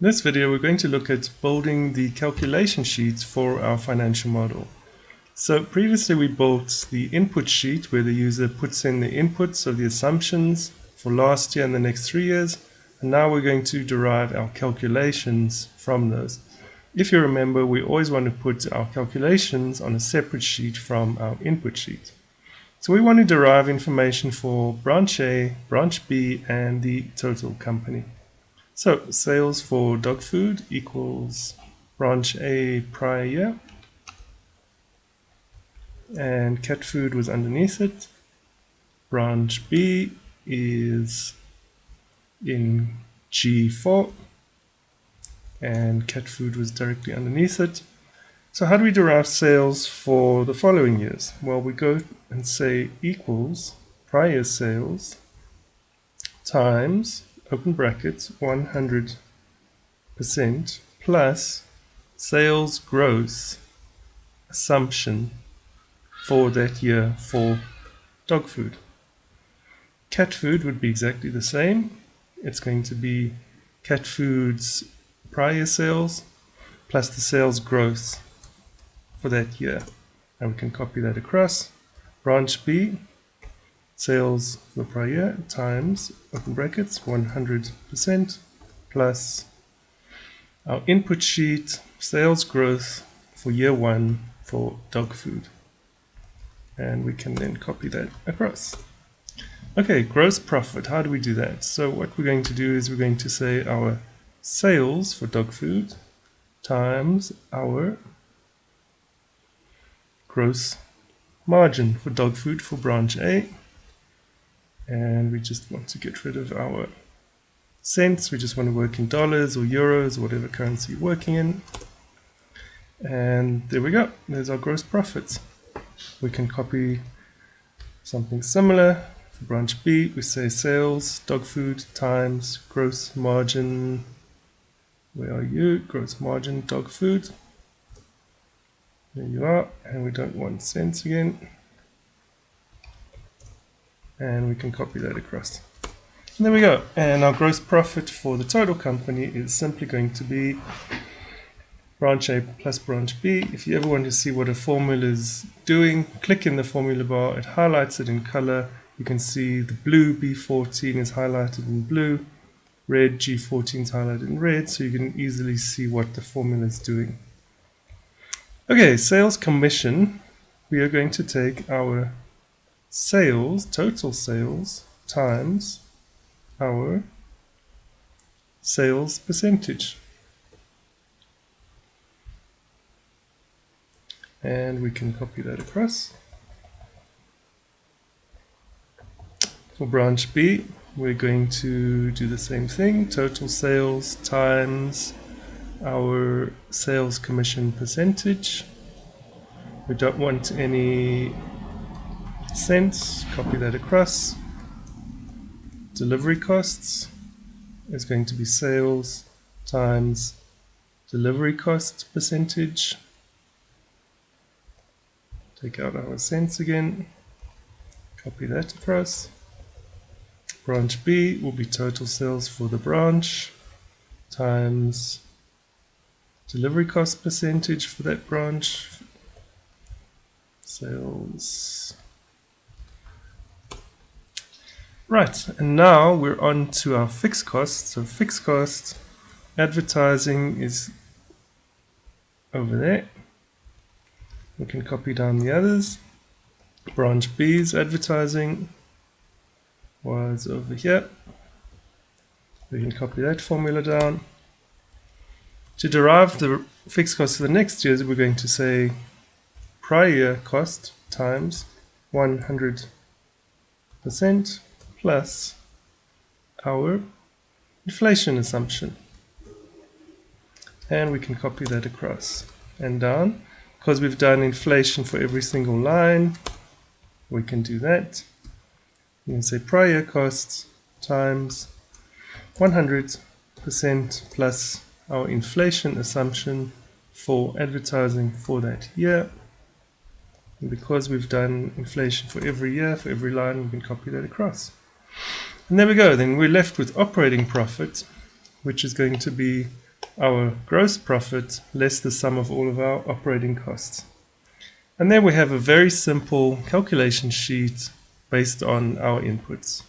In this video, we're going to look at building the calculation sheets for our financial model. So previously we built the input sheet where the user puts in the inputs of the assumptions for last year and the next 3 years. And now we're going to derive our calculations from those. If you remember, we always want to put our calculations on a separate sheet from our input sheet. So we want to derive information for branch A, branch B, and the total company. So sales for dog food equals branch A prior year, and cat food was underneath it. Branch B is in G4, and cat food was directly underneath it. So how do we derive sales for the following years? Well, we go and say equals prior sales times, open brackets, 100% plus sales gross assumption for that year for dog food. Cat food would be exactly the same. It's going to be cat food's prior sales plus the sales gross for that year. And we can copy that across. Branch B, sales for the prior year times, open brackets, 100% plus our input sheet, sales growth for year 1 for dog food. And we can then copy that across. Okay, gross profit, how do we do that? So what we're going to do is we're going to say our sales for dog food times our gross margin for dog food for branch A. And we just want to get rid of our cents. We just want to work in dollars or euros or whatever currency you're working in. And there we go. There's our gross profits. We can copy something similar. For branch B, we say sales, dog food times gross margin. Where are you? Gross margin, dog food. There you are. And we don't want cents again. And we can copy that across. And there we go. And our gross profit for the total company is simply going to be branch A plus branch B. If you ever want to see what a formula is doing, click in the formula bar. It highlights it in color. You can see the blue B14 is highlighted in blue. Red G14 is highlighted in red. So you can easily see what the formula is doing. Okay, sales commission. We are going to take our sales, total sales, times our sales percentage. And we can copy that across. For branch B, we're going to do the same thing, total sales times our sales commission percentage. We don't want any cents, copy that across. Delivery costs is going to be sales times delivery cost percentage. Take out our cents again, copy that across. Branch B will be total sales for the branch times delivery cost percentage for that branch. Sales. Right, and now we're on to our fixed costs. So fixed costs, advertising is over there. We can copy down the others. Branch B's advertising was over here. We can copy that formula down. To derive the fixed cost for the next year, we're going to say prior year cost times 100% plus our inflation assumption. And we can copy that across and down. Because we've done inflation for every single line, we can do that. You can say prior year costs times 100% plus our inflation assumption for advertising for that year. And because we've done inflation for every year, for every line, we can copy that across. And there we go. Then we're left with operating profit, which is going to be our gross profit less the sum of all of our operating costs. And there we have a very simple calculation sheet based on our inputs.